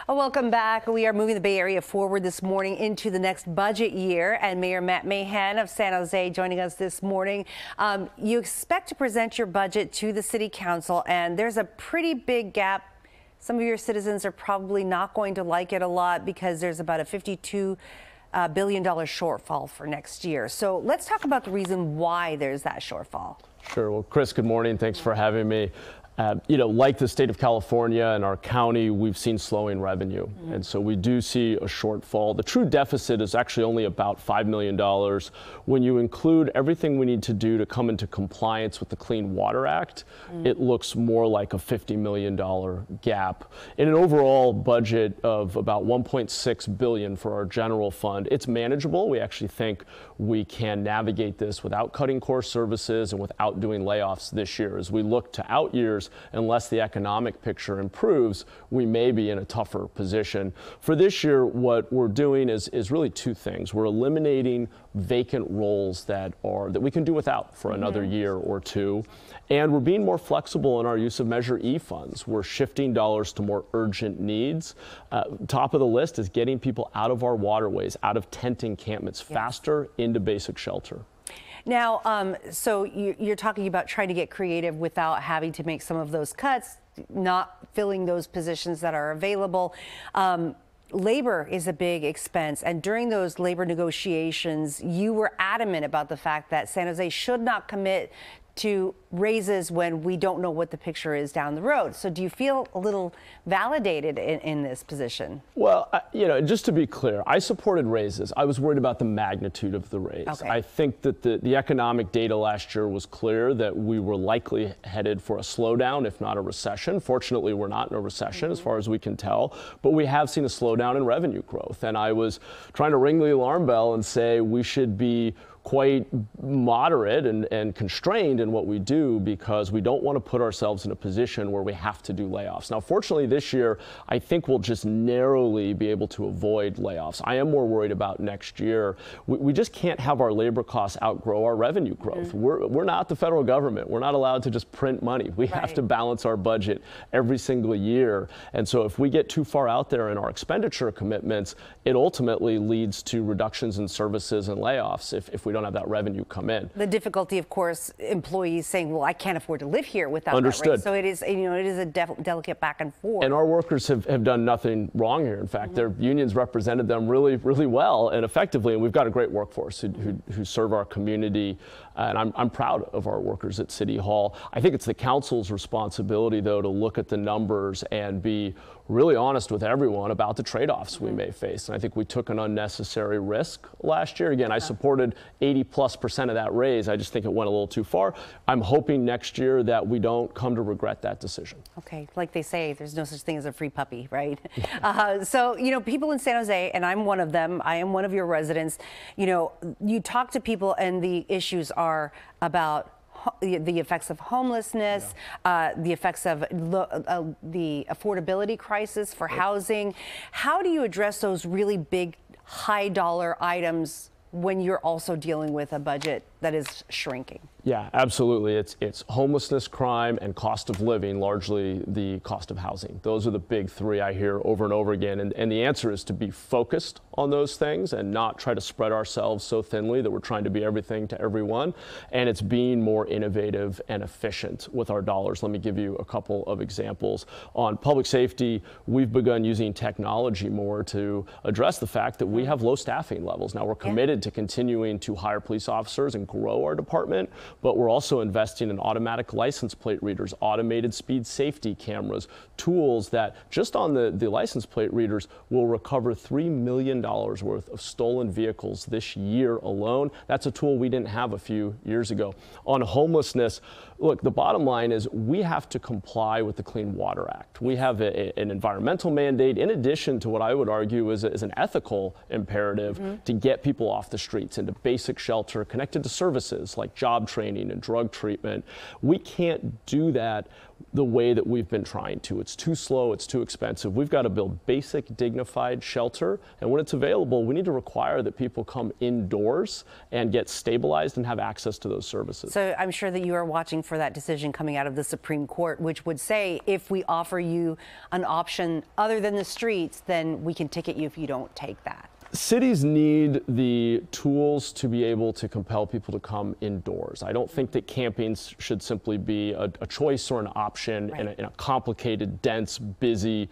Welcome back. We are moving the Bay Area forward this morning into the next budget year, and Mayor Matt Mahan of San Jose joining us this morning. You expect to present your budget to the City Council, and there's a pretty big gap. Some of your citizens are probably not going to like it a lot because there's about a $52 billion shortfall for next year. So let's talk about the reason why there's that shortfall. Sure. Well, Chris, good morning. Thanks for having me. Like the state of California and our county, we've seen slowing revenue. And so we do see a shortfall. The true deficit is actually only about $5 million. When you include everything we need to do to come into compliance with the Clean Water Act, it looks more like a $50 million gap. In an overall budget of about $1.6 billion for our general fund, it's manageable. We actually think we can navigate this without cutting core services and without doing layoffs this year. As we look to out years, unless the economic picture improves, we may be in a tougher position. For this year, what we're doing is really two things. We're eliminating vacant roles that we can do without for another year or two. And we're being more flexible in our use of Measure E funds. We're shifting dollars to more urgent needs. Top of the list is getting people out of our waterways, out of tent encampments faster into basic shelter. Now, so you're talking about trying to get creative without having to make some of those cuts, not filling those positions that are available. Labor is a big expense, and during those labor negotiations, you were adamant about the fact that San Jose should not commit to raises when we don't know what the picture is down the road. So do you feel a little validated in this position? Well, just to be clear, I supported raises. I was worried about the magnitude of the raise. Okay. I think that the economic data last year was clear that we were likely headed for a slowdown, if not a recession. Fortunately, we're not in a recession as far as we can tell, but we have seen a slowdown in revenue growth. And I was trying to ring the alarm bell and say we should be quite moderate and constrained in what we do, because we don't want to put ourselves in a position where we have to do layoffs. Now, fortunately, this year, I think we'll just narrowly be able to avoid layoffs. I am more worried about next year. We just can't have our labor costs outgrow our revenue growth. We're not the federal government. We're not allowed to just print money. We have to balance our budget every single year. And so if we get too far out there in our expenditure commitments, it ultimately leads to reductions in services and layoffs if we don't have that revenue come in. The difficulty, of course, employees saying, well, I can't afford to live here without Understood. that raise. So it is, it is a delicate back and forth. And our workers have done nothing wrong here. In fact, their unions represented them really, really well and effectively. And we've got a great workforce who serve our community. And I'm proud of our workers at City Hall. I think it's the council's responsibility, though, to look at the numbers and be really honest with everyone about the trade-offs we may face. And I think we took an unnecessary risk last year. Again, I supported 80+% of that raise. I just think it went a little too far. I'm hoping next year that we don't come to regret that decision. Okay, like they say, there's no such thing as a free puppy, right? So, people in San Jose, and I'm one of them, I am one of your residents, you talk to people and the issues are about the effects of homelessness, the effects of the affordability crisis for housing. How do you address those really big, high dollar items when you're also dealing with a budget that is shrinking? Yeah, absolutely. It's homelessness, crime, and cost of living, largely the cost of housing. Those are the big three I hear over and over again. And the answer is to be focused on those things and not try to spread ourselves so thinly that we're trying to be everything to everyone. And it's being more innovative and efficient with our dollars. Let me give you a couple of examples. On public safety, we've begun using technology more to address the fact that we have low staffing levels. Now, we're committed to continuing to hire police officers and grow our department, but we're also investing in automatic license plate readers, automated speed safety cameras, tools that just on the license plate readers will recover $3 million worth of stolen vehicles this year alone. That's a tool we didn't have a few years ago. On homelessness, look, the bottom line is we have to comply with the Clean Water Act. We have an environmental mandate in addition to what I would argue is an ethical imperative to get people off the streets into basic shelter connected to services like job training and drug treatment. We can't do that the way that we've been trying to. It's too slow, it's too expensive. We've got to build basic, dignified shelter, and when it's available, we need to require that people come indoors and get stabilized and have access to those services. So I'm sure that you are watching for that decision coming out of the Supreme Court, which would say if we offer you an option other than the streets, then we can ticket you if you don't take that. Cities need the tools to be able to compel people to come indoors. I don't think that camping should simply be a choice or an option in a complicated, dense, busy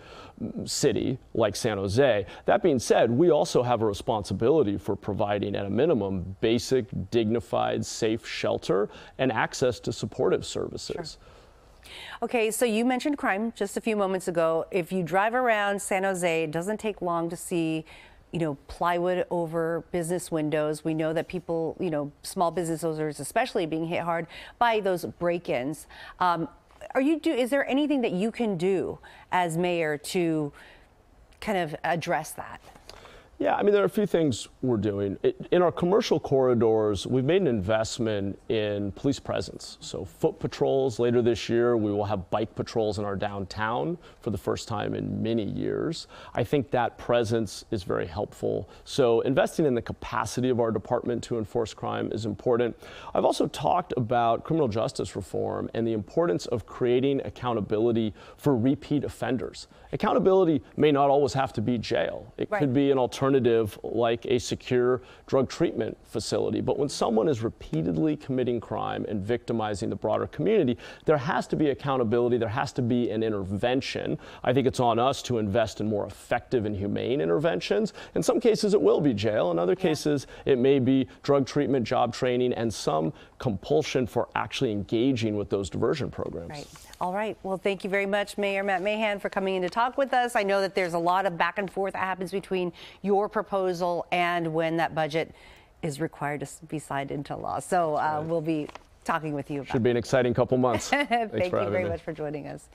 city like San Jose. That being said, we also have a responsibility for providing, at a minimum, basic, dignified, safe shelter and access to supportive services. Sure. Okay, so you mentioned crime just a few moments ago. If you drive around San Jose, it doesn't take long to see plywood over business windows. We know that people, small business owners especially, being hit hard by those break-ins. Is there anything that you can do as mayor to kind of address that? Yeah, I mean, there are a few things we're doing. In our commercial corridors, we've made an investment in police presence. So foot patrols. Later this year, we will have bike patrols in our downtown for the first time in many years. I think that presence is very helpful. So investing in the capacity of our department to enforce crime is important. I've also talked about criminal justice reform and the importance of creating accountability for repeat offenders. Accountability may not always have to be jail. It could be an alternative like a secure drug treatment facility. But when someone is repeatedly committing crime and victimizing the broader community, there has to be accountability. There has to be an intervention. I think it's on us to invest in more effective and humane interventions. In some cases, it will be jail. In other cases, it may be drug treatment, job training, and some compulsion for actually engaging with those diversion programs. Right. All right. Well, thank you very much, Mayor Matt Mahan, for coming in to talk with us. I know that there's a lot of back and forth that happens between your proposal and when that budget is required to be signed into law. So we'll be talking with you about it. Should be an exciting couple months. Thank you very much for joining us.